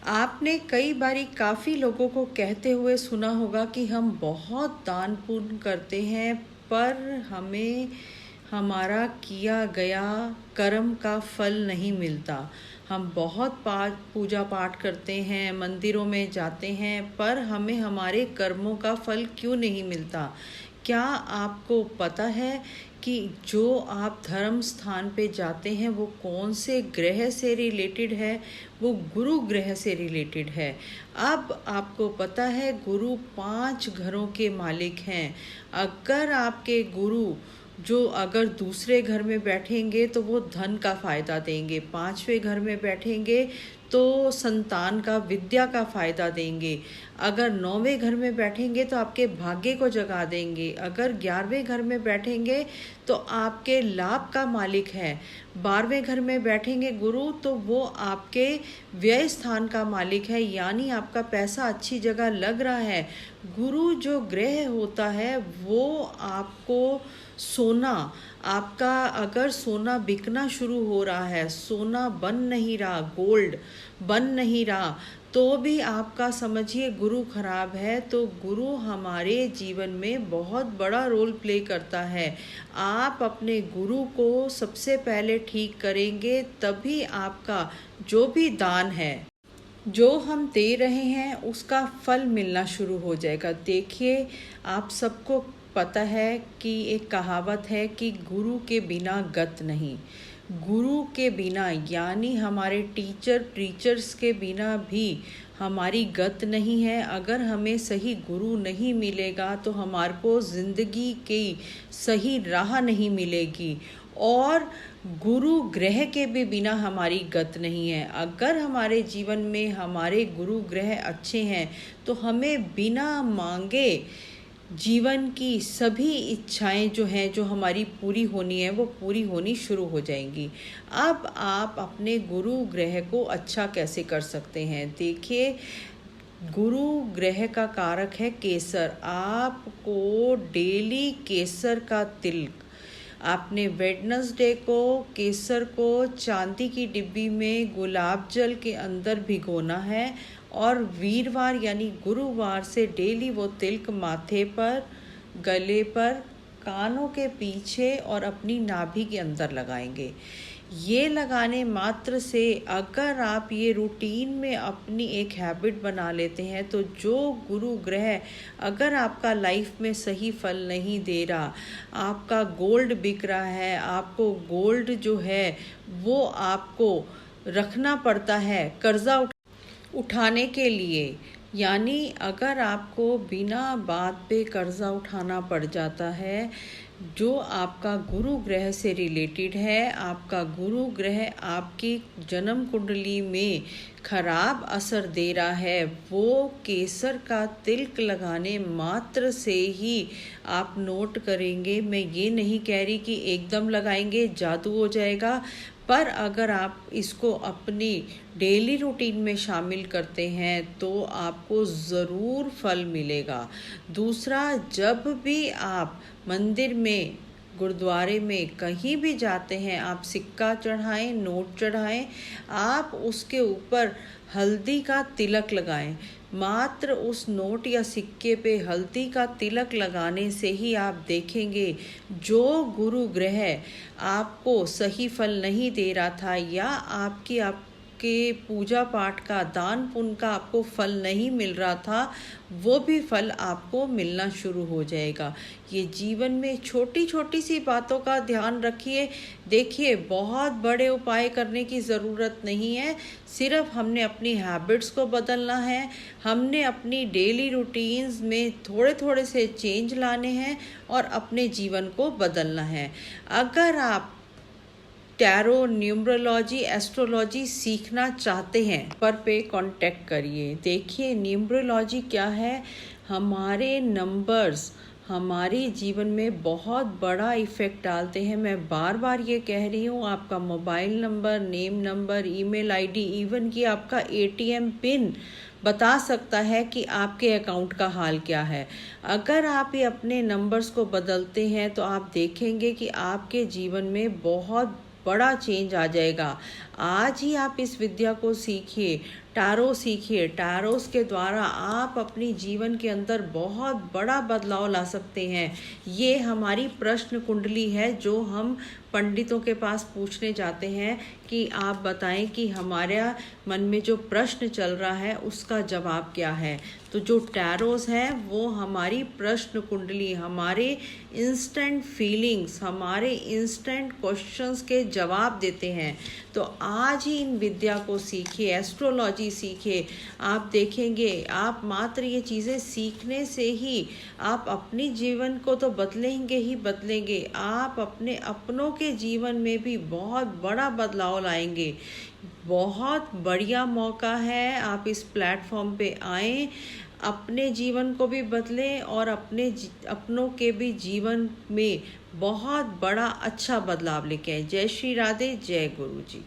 आपने कई बारी काफ़ी लोगों को कहते हुए सुना होगा कि हम बहुत दान पुण्य करते हैं, पर हमें हमारा किया गया कर्म का फल नहीं मिलता। हम बहुत पाठ पूजा पाठ करते हैं, मंदिरों में जाते हैं, पर हमें हमारे कर्मों का फल क्यों नहीं मिलता? क्या आपको पता है कि जो आप धर्म स्थान पे जाते हैं वो कौन से ग्रह से रिलेटेड है? वो गुरु ग्रह से रिलेटेड है। अब आपको पता है गुरु 5 घरों के मालिक हैं। अगर आपके गुरु जो अगर दूसरे घर में बैठेंगे तो वो धन का फायदा देंगे, 5वें घर में बैठेंगे तो संतान का विद्या का फायदा देंगे, अगर 9वें घर में बैठेंगे तो आपके भाग्य को जगा देंगे, अगर 11वें घर में बैठेंगे तो आपके लाभ का मालिक है, 12वें घर में बैठेंगे गुरु तो वो आपके व्यय स्थान का मालिक है, यानी आपका पैसा अच्छी जगह लग रहा है। गुरु जो ग्रह होता है वो आपको सोना, आपका अगर सोना बिकना शुरू हो रहा है, सोना बन नहीं रहा, गोल्ड बन नहीं रहा, तो भी आपका समझिए गुरु खराब है। तो गुरु हमारे जीवन में बहुत बड़ा रोल प्ले करता है। आप अपने गुरु को सबसे पहले ठीक करेंगे तभी आपका जो भी दान है, जो हम दे रहे हैं, उसका फल मिलना शुरू हो जाएगा। देखिए, आप सबको पता है कि एक कहावत है कि गुरु के बिना गत नहीं। गुरु के बिना यानी हमारे टीचर्स के बिना भी हमारी गत नहीं है। अगर हमें सही गुरु नहीं मिलेगा तो हमारे को ज़िंदगी की सही राह नहीं मिलेगी, और गुरु ग्रह के भी बिना हमारी गत नहीं है। अगर हमारे जीवन में हमारे गुरु ग्रह अच्छे हैं तो हमें बिना मांगे जीवन की सभी इच्छाएं जो हैं, जो हमारी पूरी होनी है, वो पूरी होनी शुरू हो जाएंगी। अब आप अपने गुरु ग्रह को अच्छा कैसे कर सकते हैं? देखिए, गुरु ग्रह का कारक है केसर। आपको डेली केसर का तिलक, आपने वेडनेसडे को केसर को चांदी की डिब्बी में गुलाब जल के अंदर भिगोना है, और वीरवार यानी गुरुवार से डेली वो तिलक माथे पर, गले पर, कानों के पीछे और अपनी नाभि के अंदर लगाएंगे। ये लगाने मात्र से अगर आप ये रूटीन में अपनी एक हैबिट बना लेते हैं तो जो गुरु ग्रह अगर आपका लाइफ में सही फल नहीं दे रहा, आपका गोल्ड बिक रहा है, आपको गोल्ड जो है वो आपको रखना पड़ता है कर्जा उठाने के लिए, यानी अगर आपको बिना बात पे कर्जा उठाना पड़ जाता है, जो आपका गुरु ग्रह से रिलेटेड है, आपका गुरु ग्रह आपकी जन्म कुंडली में खराब असर दे रहा है, वो केसर का तिलक लगाने मात्र से ही आप नोट करेंगे। मैं ये नहीं कह रही कि एकदम लगाएंगे जादू हो जाएगा, पर अगर आप इसको अपनी डेली रूटीन में शामिल करते हैं तो आपको ज़रूर फल मिलेगा। दूसरा, जब भी आप मंदिर में, गुरुद्वारे में, कहीं भी जाते हैं, आप सिक्का चढ़ाएं, नोट चढ़ाएं, आप उसके ऊपर हल्दी का तिलक लगाएं। मात्र उस नोट या सिक्के पे हल्दी का तिलक लगाने से ही आप देखेंगे जो गुरु ग्रह आपको सही फल नहीं दे रहा था, या आपके पूजा पाठ का, दान पुण्य का आपको फल नहीं मिल रहा था, वो भी फल आपको मिलना शुरू हो जाएगा। ये जीवन में छोटी छोटी सी बातों का ध्यान रखिए। देखिए, बहुत बड़े उपाय करने की ज़रूरत नहीं है, सिर्फ हमने अपनी हैबिट्स को बदलना है, हमने अपनी डेली रूटीन्स में थोड़े थोड़े से चेंज लाने हैं और अपने जीवन को बदलना है। अगर आप टैरो, न्यूमरोलॉजी, एस्ट्रोलॉजी सीखना चाहते हैं पे कांटेक्ट करिए। देखिए, न्यूमरोलॉजी क्या है? हमारे नंबर्स हमारे जीवन में बहुत बड़ा इफ़ेक्ट डालते हैं। मैं बार बार ये कह रही हूँ, आपका mobile number, name number, email ID, even कि आपका एटीएम पिन बता सकता है कि आपके अकाउंट का हाल क्या है। अगर आप ये अपने नंबर्स को बदलते हैं तो आप देखेंगे कि आपके जीवन में बहुत बड़ा चेंज आ जाएगा। आज ही आप इस विद्या को सीखिए, टैरो सीखिए। टैरोस के द्वारा आप अपनी जीवन के अंदर बहुत बड़ा बदलाव ला सकते हैं। ये हमारी प्रश्न कुंडली है जो हम पंडितों के पास पूछने जाते हैं कि आप बताएं कि हमारे मन में जो प्रश्न चल रहा है उसका जवाब क्या है। तो जो टैरोस है वो हमारी प्रश्न कुंडली, हमारे इंस्टेंट फीलिंग्स, हमारे इंस्टेंट क्वेश्चंस के जवाब देते हैं। तो आज ही इन विद्या को सीखिए, एस्ट्रोलॉजी सीखिए। आप देखेंगे, आप मात्र ये चीज़ें सीखने से ही आप अपनी जीवन को तो बदलेंगे ही बदलेंगे, आप अपने अपनों के जीवन में भी बहुत बड़ा बदलाव लाएंगे। बहुत बढ़िया मौका है, आप इस प्लेटफॉर्म पे आएं, अपने जीवन को भी बदलें और अपनों के भी जीवन में बहुत बड़ा अच्छा बदलाव लेके आएं। जय श्री राधे, जय गुरु जी।